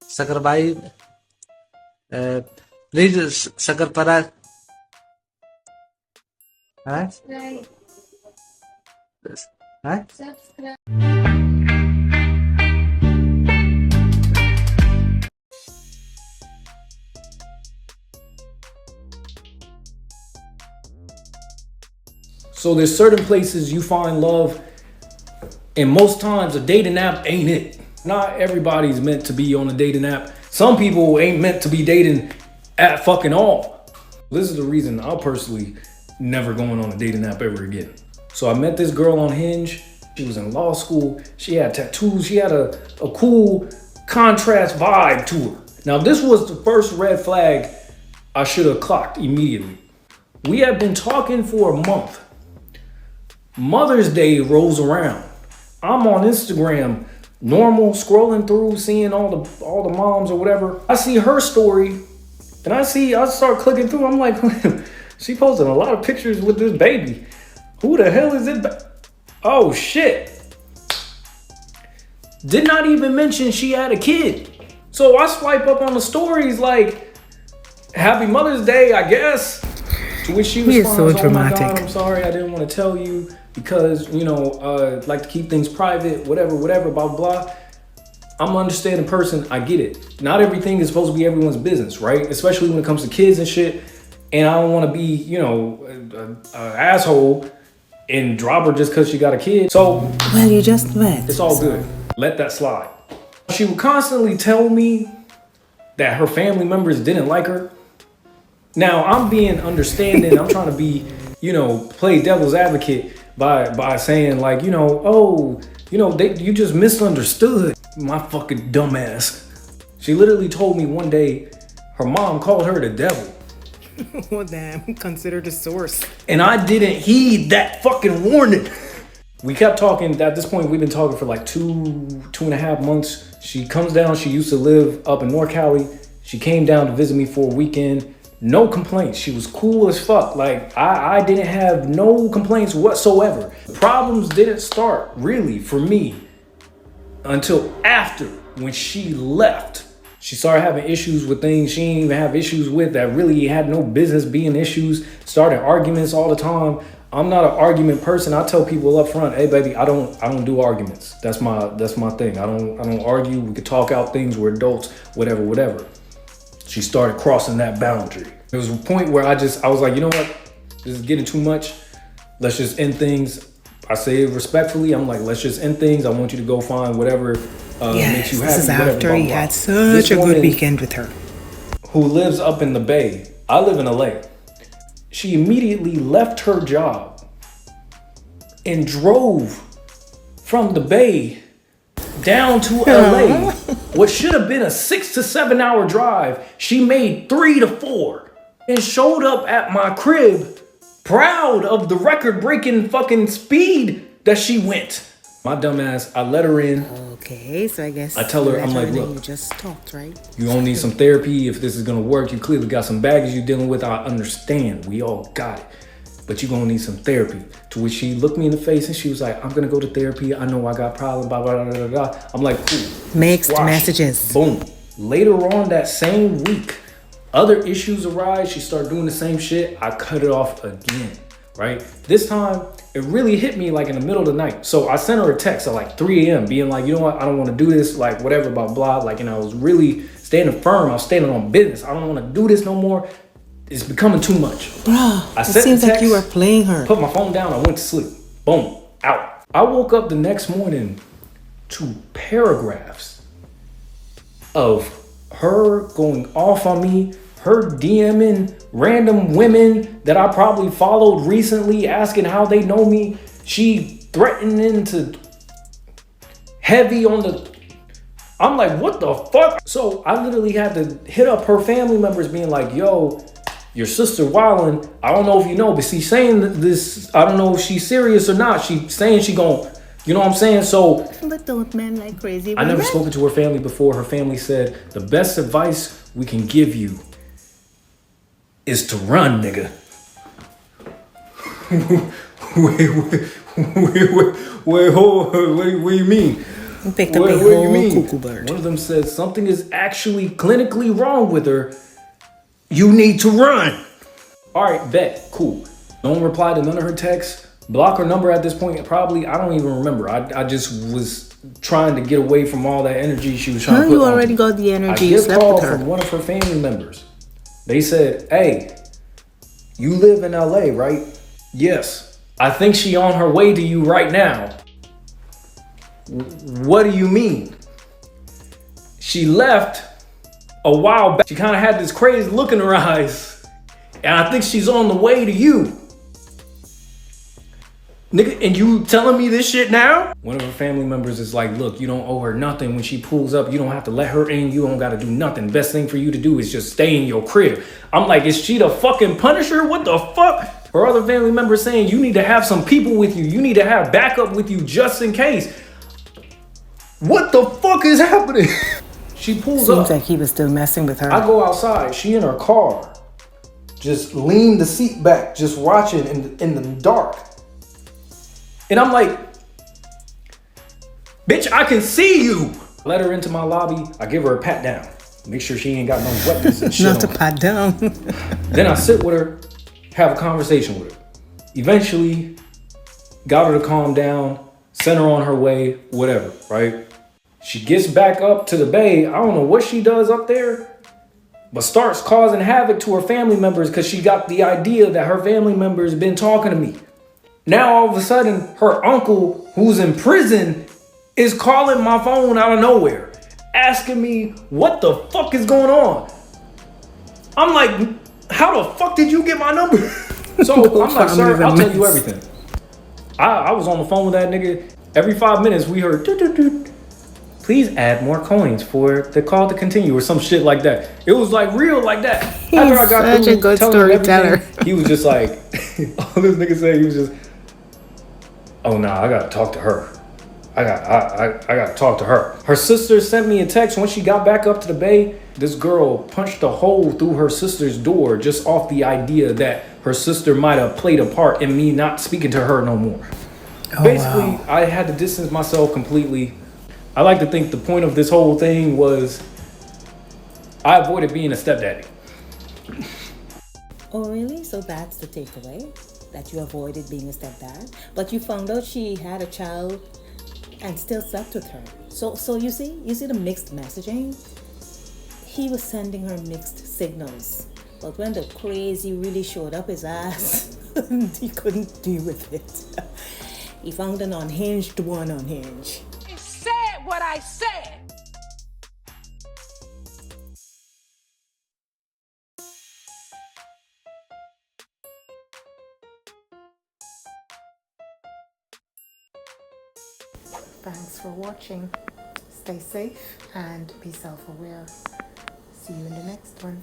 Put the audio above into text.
Sakar bhai, please Sakar para. Huh? Huh? So there's certain places you find love, and most times a dating app ain't it. Not everybody's meant to be on a dating app. Some people ain't meant to be dating at fucking all. This is the reason I'll personally never going on a dating app ever again. So I met this girl on Hinge. She was in law school. She had tattoos. She had a cool contrast vibe to her. Now this was the first red flag I should have clocked immediately. We had been talking for a month. Mother's Day rolls around. I'm on Instagram, normal, scrolling through, seeing all the moms or whatever. I see her story, and I start clicking through. I'm like, she posted a lot of pictures with this baby. Who the hell is it? Oh shit! Did not even mention she had a kid. So I swipe up on the stories like, "Happy Mother's Day, I guess." To which she responds, so dramatic. "Oh my God, I'm sorry, I didn't want to tell you because, like to keep things private, whatever, blah, blah." I'm an understanding person, I get it. Not everything is supposed to be everyone's business, right? Especially when it comes to kids and shit. And I don't want to be, an asshole and drop her just because she got a kid. So, Well, you just met. it's all good. Let that slide. She would constantly tell me that her family members didn't like her. Now, I'm being understanding. I'm trying to be, play devil's advocate by saying like, you just misunderstood my fucking dumbass. She literally told me one day her mom called her the devil. Oh, damn. Consider the source. And I didn't heed that fucking warning. We kept talking. At this point, we've been talking for like two and a half months. She comes down. She used to live up in North Cali. She came down to visit me for a weekend. No complaints. She was cool as fuck. Like, I didn't have no complaints whatsoever. Problems didn't start, really, for me, until after, when she left. She started having issues with things she didn't even have issues with that really had no business being issues. Started arguments all the time. I'm not an argument person. I tell people up front, hey baby, I don't do arguments. That's my thing. I don't argue. We could talk out things. We're adults, whatever. She started crossing that boundary. There was a point where I was like, you know what? This is getting too much. Let's just end things. I say it respectfully. I'm like, let's just end things. I want you to go find whatever makes you happy. This is whatever, after blah, he blah. had such a good weekend with her. Who lives up in the Bay. I live in LA. She immediately left her job and drove from the Bay down to LA. What should have been a 6 to 7 hour drive, she made 3 to 4 and showed up at my crib proud of the record breaking fucking speed that she went. My dumb ass, I let her in. Okay, so I guess I tell her, I'm like, look, you just talked, right? you don't need some therapy. If this is gonna work, you clearly got some baggage you're dealing with. I understand. We all got it. But you're gonna need some therapy. To which she looked me in the face and she was like, I'm gonna go to therapy. I know I got problems, blah, blah, blah, blah, blah. I'm like, cool. Mixed Squash. messages. Boom. Later on that same week, other issues arise. She started doing the same shit. I cut it off again, right? This time, it really hit me like in the middle of the night. So I sent her a text at like 3 a.m. being like, you know what? I don't want to do this, like whatever, blah, blah. Like, I was really standing firm. I was standing on business. I don't want to do this no more. It's becoming too much. Bruh, I it sent seems the like text, you were playing her. Put my phone down. I went to sleep. Boom. Out. I woke up the next morning to paragraphs of her going off on me, her DMing random women that I probably followed recently, asking how they know me. She threatening to heavy on the... I'm like, what the fuck? So I literally had to hit up her family members being like, yo, your sister wildin'. I don't know if you know, but she's saying this. I don't know if she's serious or not. She's saying she gon', you know what I'm saying? So But don't men like crazy I never spoken to her family before. Her family said, the best advice we can give you is to run, nigga. Wait, hold on. What do you mean? And picked up a What do you whole mean? cuckoo bird. One of them said something is actually clinically wrong with her. You need to run. All right, bet, cool. Don't reply to none of her texts. Block her number at this point. Probably, I don't even remember. I just was trying to get away from all that energy she was trying to put You on already me. got the I energy. You get a slept call with her. from one of her family members. They said, hey, you live in LA, right? Yes. I think she on her way to you right now. What do you mean? She left a while back. She kind of had this crazy look in her eyes. And I think she's on the way to you. Nigga, and you telling me this shit now? One of her family members is like, look, you don't owe her nothing. When she pulls up, you don't have to let her in. You don't got to do nothing. Best thing for you to do is just stay in your crib. I'm like, is she the fucking Punisher? What the fuck? Her other family member saying you need to have some people with you. You need to have backup with you just in case. What the fuck is happening? She pulls up. Seems like he was still messing with her. I go outside. She in her car. Just lean the seat back, just watching in the dark. And I'm like, bitch, I can see you. Let her into my lobby. I give her a pat down. Make sure she ain't got no weapons and shit Not to on. pat down. Then I sit with her, have a conversation with her. Eventually, got her to calm down, sent her on her way, whatever, right? She gets back up to the bay. I don't know what she does up there, but starts causing havoc to her family members because she got the idea that her family members been talking to me. Now, all of a sudden, her uncle, who's in prison, is calling my phone out of nowhere, asking me what the fuck is going on. I'm like, how the fuck did you get my number? So I'm like, sir, I'll tell you everything. I was on the phone with that nigga. Every 5 minutes, we heard, doot. Please add more coins for the call to continue or some shit like that. It was like real like that. After I got such a through good telling him storyteller. everything, he was just like, all this nigga said, he was just, oh nah, I gotta talk to her. I gotta talk to her. Her sister sent me a text when she got back up to the bay. This girl punched a hole through her sister's door just off the idea that her sister might have played a part in me not speaking to her no more. Basically, wow. I had to distance myself completely. I like to think the point of this whole thing was I avoided being a stepdaddy. Oh, really? So that's the takeaway? That you avoided being a stepdad? But you found out she had a child and still slept with her. So you see the mixed messaging? He was sending her mixed signals. But when the crazy really showed up his ass, he couldn't deal with it. He found an unhinged one on Hinge. I said what I said. Thanks for watching. Stay safe and be self-aware. See you in the next one.